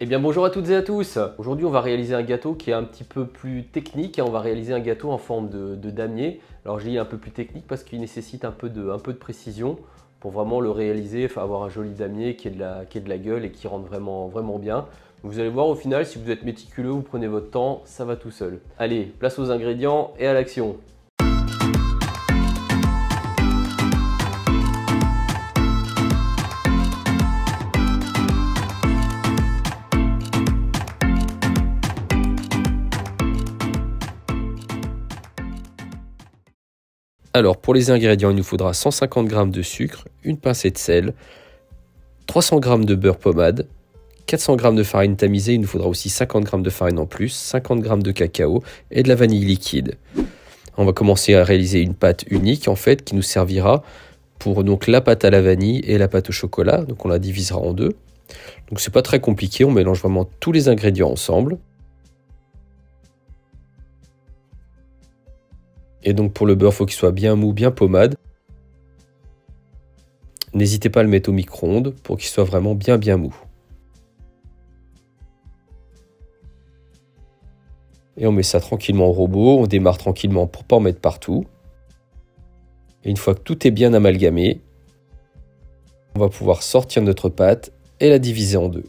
Eh bien bonjour à toutes et à tous. Aujourd'hui on va réaliser un gâteau qui est un petit peu plus technique. On va réaliser un gâteau en forme de damier. Alors je dis un peu plus technique parce qu'il nécessite un peu de précision pour vraiment le réaliser, enfin avoir un joli damier qui ait de la gueule et qui rentre vraiment bien. Vous allez voir au final, si vous êtes méticuleux, vous prenez votre temps, ça va tout seul. Allez, place aux ingrédients et à l'action. Alors pour les ingrédients, il nous faudra 150 g de sucre, une pincée de sel, 300 g de beurre pommade, 400 g de farine tamisée, il nous faudra aussi 50 g de farine en plus, 50 g de cacao et de la vanille liquide. On va commencer à réaliser une pâte unique en fait qui nous servira pour donc la pâte à la vanille et la pâte au chocolat. Donc on la divisera en deux. Donc c'est pas très compliqué, on mélange vraiment tous les ingrédients ensemble. Et donc pour le beurre, il faut qu'il soit bien mou, bien pommade. N'hésitez pas à le mettre au micro-ondes pour qu'il soit vraiment bien mou. Et on met ça tranquillement au robot, on démarre tranquillement pour ne pas en mettre partout. Et une fois que tout est bien amalgamé, on va pouvoir sortir notre pâte et la diviser en deux.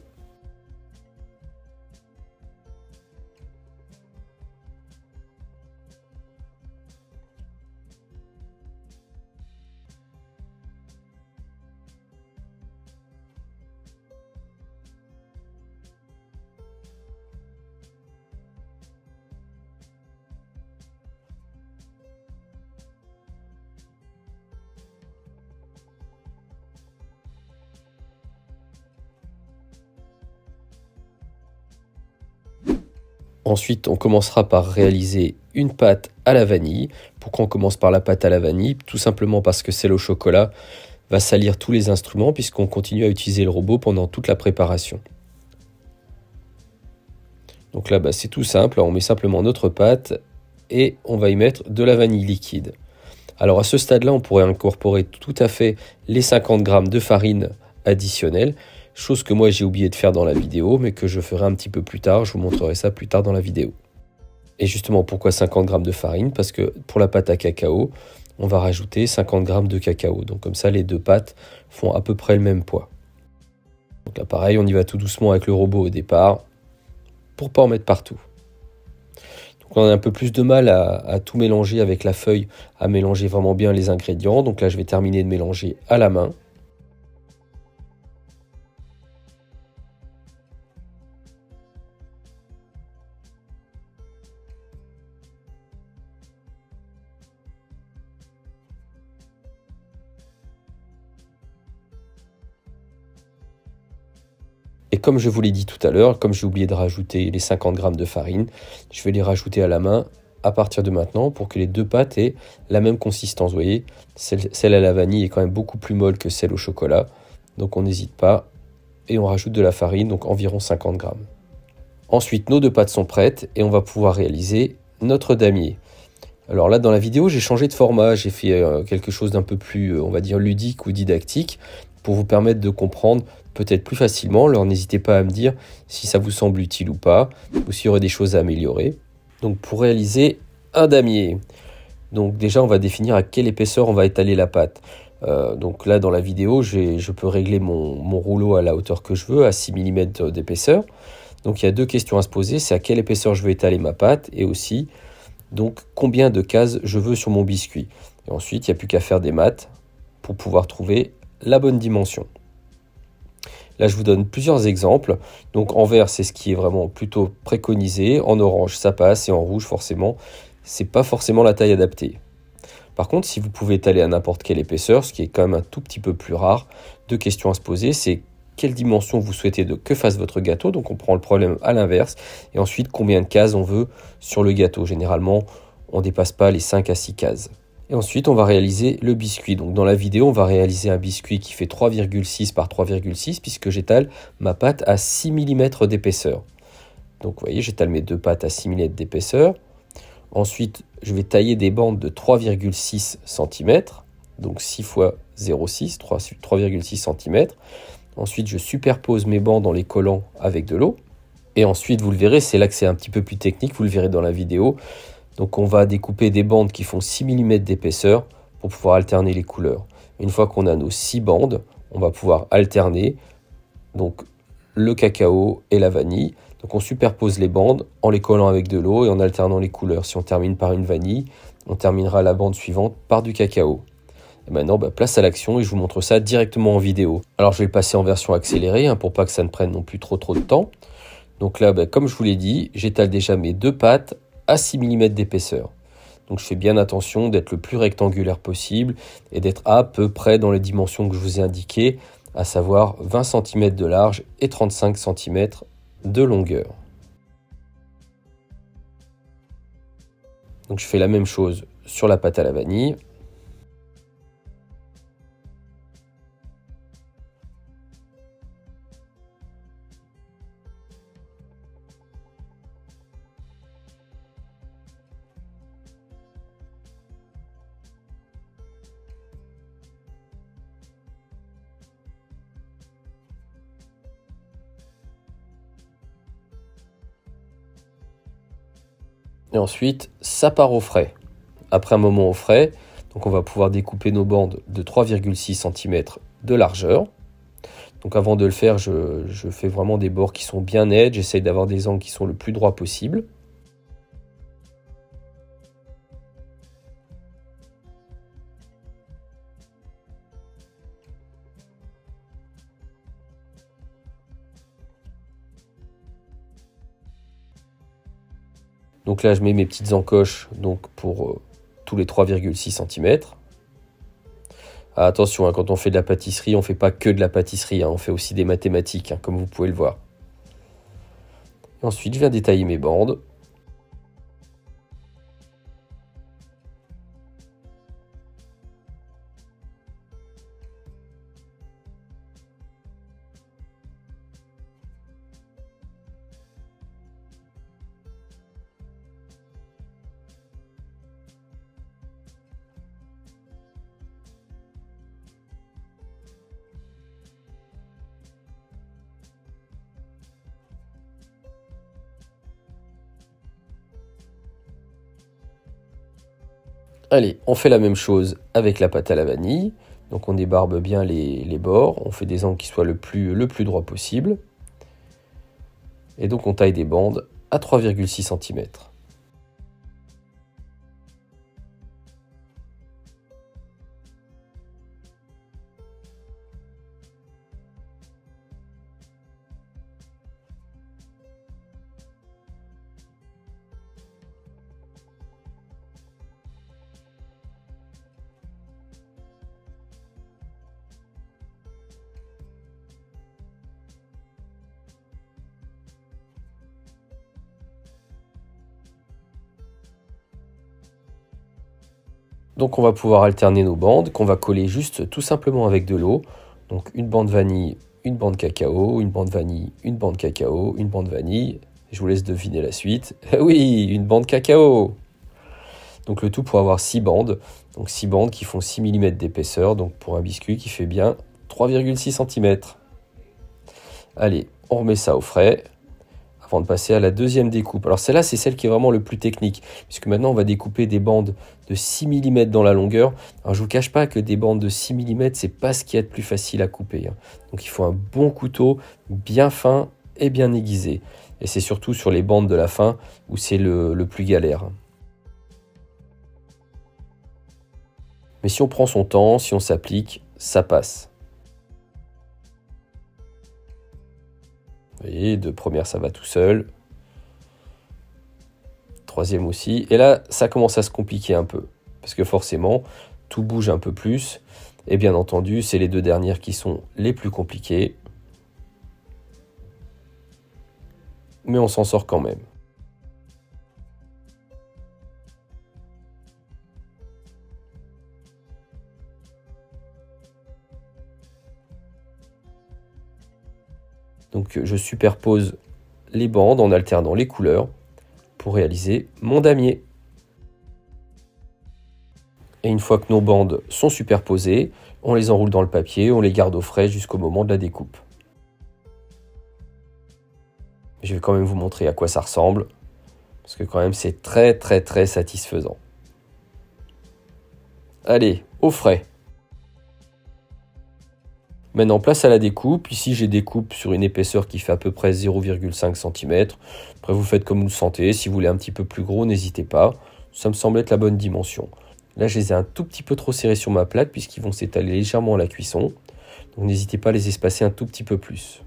Ensuite, on commencera par réaliser une pâte à la vanille. Pourquoi on commence par la pâte à la vanille? Tout simplement parce que celle au chocolat va salir tous les instruments puisqu'on continue à utiliser le robot pendant toute la préparation. Donc là, c'est tout simple. On met simplement notre pâte et on va y mettre de la vanille liquide. Alors à ce stade-là, on pourrait incorporer tout à fait les 50 g de farine additionnelle. Chose que moi j'ai oublié de faire dans la vidéo, mais que je ferai un petit peu plus tard, je vous montrerai ça plus tard dans la vidéo. Et justement, pourquoi 50 g de farine? Parce que pour la pâte à cacao, on va rajouter 50 g de cacao. Donc comme ça, les deux pâtes font à peu près le même poids. Donc là pareil, on y va tout doucement avec le robot au départ, pour pas en mettre partout. Donc on a un peu plus de mal à tout mélanger avec la feuille, à mélanger vraiment bien les ingrédients. Donc là, je vais terminer de mélanger à la main. Et comme je vous l'ai dit tout à l'heure, comme j'ai oublié de rajouter les 50 g de farine, je vais les rajouter à la main à partir de maintenant pour que les deux pâtes aient la même consistance. Vous voyez, celle à la vanille est quand même beaucoup plus molle que celle au chocolat. Donc on n'hésite pas et on rajoute de la farine, donc environ 50 g. Ensuite, nos deux pâtes sont prêtes et on va pouvoir réaliser notre damier. Alors là, dans la vidéo, j'ai changé de format. J'ai fait quelque chose d'un peu plus, on va dire, ludique ou didactique pour vous permettre de comprendre peut-être plus facilement. Alors n'hésitez pas à me dire si ça vous semble utile ou pas, ou s'il y aurait des choses à améliorer. Donc pour réaliser un damier, donc déjà on va définir à quelle épaisseur on va étaler la pâte. Donc là dans la vidéo, je peux régler mon rouleau à la hauteur que je veux, à 6 mm d'épaisseur. Donc il y a deux questions à se poser, c'est à quelle épaisseur je veux étaler ma pâte et aussi donc combien de cases je veux sur mon biscuit. Et ensuite il n'y a plus qu'à faire des maths pour pouvoir trouver la bonne dimension. Là, je vous donne plusieurs exemples. Donc, en vert, c'est ce qui est vraiment plutôt préconisé. En orange, ça passe. Et en rouge, forcément, c'est pas forcément la taille adaptée. Par contre, si vous pouvez étaler à n'importe quelle épaisseur, ce qui est quand même un tout petit peu plus rare, deux questions à se poser, c'est quelle dimension vous souhaitez que fasse votre gâteau. Donc, on prend le problème à l'inverse. Et ensuite, combien de cases on veut sur le gâteau. Généralement, on ne dépasse pas les 5 à 6 cases. Et ensuite, on va réaliser le biscuit. Donc dans la vidéo, on va réaliser un biscuit qui fait 3,6 par 3,6 puisque j'étale ma pâte à 6 mm d'épaisseur. Donc vous voyez, j'étale mes deux pâtes à 6 mm d'épaisseur. Ensuite, je vais tailler des bandes de 3,6 cm. Donc 6 fois 0,6, 3,6 cm. Ensuite, je superpose mes bandes en les collant avec de l'eau. Et ensuite, vous le verrez, c'est là que c'est un petit peu plus technique, vous le verrez dans la vidéo. Donc on va découper des bandes qui font 6 mm d'épaisseur pour pouvoir alterner les couleurs. Une fois qu'on a nos 6 bandes, on va pouvoir alterner donc le cacao et la vanille. Donc on superpose les bandes en les collant avec de l'eau et en alternant les couleurs. Si on termine par une vanille, on terminera la bande suivante par du cacao. Et maintenant, place à l'action et je vous montre ça directement en vidéo. Alors je vais le passer en version accélérée pour pas que ça ne prenne non plus trop de temps. Donc là, comme je vous l'ai dit, j'étale déjà mes 2 pâtes à 6 mm d'épaisseur. Donc je fais bien attention d'être le plus rectangulaire possible et d'être à peu près dans les dimensions que je vous ai indiquées, à savoir 20 cm de large et 35 cm de longueur. Donc je fais la même chose sur la pâte à la vanille. Et ensuite, ça part au frais. Après un moment au frais, donc on va pouvoir découper nos bandes de 3,6 cm de largeur. Donc avant de le faire, je fais vraiment des bords qui sont bien nets. J'essaye d'avoir des angles qui sont le plus droits possible. Donc là, je mets mes petites encoches donc pour tous les 3,6 cm. Ah, attention, quand on fait de la pâtisserie, on ne fait pas que de la pâtisserie, on fait aussi des mathématiques, comme vous pouvez le voir. Et ensuite, je viens détailler mes bandes. Allez, on fait la même chose avec la pâte à la vanille. Donc on débarbe bien les bords, on fait des angles qui soient le plus droit possible. Et donc on taille des bandes à 3,6 cm. Donc on va pouvoir alterner nos bandes qu'on va coller juste tout simplement avec de l'eau. Donc une bande vanille, une bande cacao, une bande vanille, une bande cacao, une bande vanille. Je vous laisse deviner la suite. Oui, une bande cacao. Donc le tout pour avoir 6 bandes. Donc 6 bandes qui font 6 mm d'épaisseur. Donc pour un biscuit qui fait bien 3,6 cm. Allez, on remet ça au frais avant de passer à la deuxième découpe. Alors celle-là, c'est celle qui est vraiment le plus technique, puisque maintenant on va découper des bandes de 6 mm dans la longueur. Alors je vous cache pas que des bandes de 6 mm, c'est pas ce qu'il y a de plus facile à couper. Donc il faut un bon couteau, bien fin et bien aiguisé. Et c'est surtout sur les bandes de la fin où c'est le plus galère. Mais si on prend son temps, si on s'applique, ça passe. Vous voyez, de première, ça va tout seul. Troisième aussi. Et là, ça commence à se compliquer un peu. Parce que forcément, tout bouge un peu plus. Et bien entendu, c'est les deux dernières qui sont les plus compliquées. Mais on s'en sort quand même. Donc je superpose les bandes en alternant les couleurs pour réaliser mon damier. Et une fois que nos bandes sont superposées, on les enroule dans le papier, on les garde au frais jusqu'au moment de la découpe. Je vais quand même vous montrer à quoi ça ressemble, parce que quand même c'est très très très satisfaisant. Allez, au frais. Maintenant, place à la découpe. Ici, j'ai découpe sur une épaisseur qui fait à peu près 0,5 cm. Après, vous faites comme vous le sentez. Si vous voulez un petit peu plus gros, n'hésitez pas. Ça me semble être la bonne dimension. Là, je les ai un tout petit peu trop serrés sur ma plaque puisqu'ils vont s'étaler légèrement à la cuisson. Donc, n'hésitez pas à les espacer un tout petit peu plus.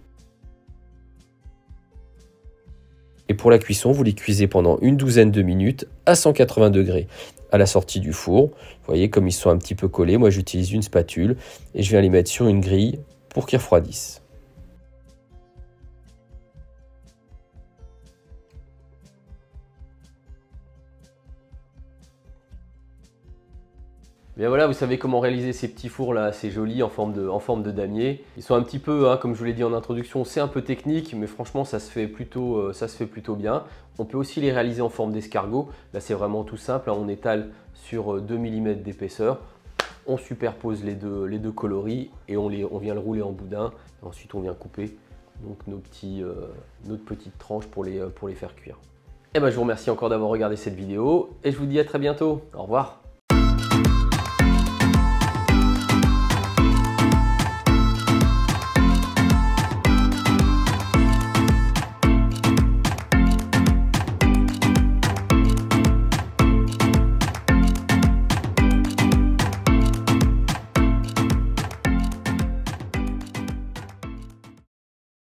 Et pour la cuisson, vous les cuisez pendant une douzaine de minutes à 180 degrés à la sortie du four. Vous voyez comme ils sont un petit peu collés. Moi, j'utilise une spatule et je viens les mettre sur une grille pour qu'ils refroidissent. Bien voilà, vous savez comment réaliser ces petits fours là, c'est joli en forme de damier. Ils sont un petit peu, comme je vous l'ai dit en introduction, c'est un peu technique, mais franchement ça se fait plutôt bien. On peut aussi les réaliser en forme d'escargot. Là c'est vraiment tout simple, hein. On étale sur 2 mm d'épaisseur, on superpose les deux coloris et on vient le rouler en boudin. Et ensuite on vient couper donc notre petite tranche pour les faire cuire. Et ben, je vous remercie encore d'avoir regardé cette vidéo et je vous dis à très bientôt. Au revoir.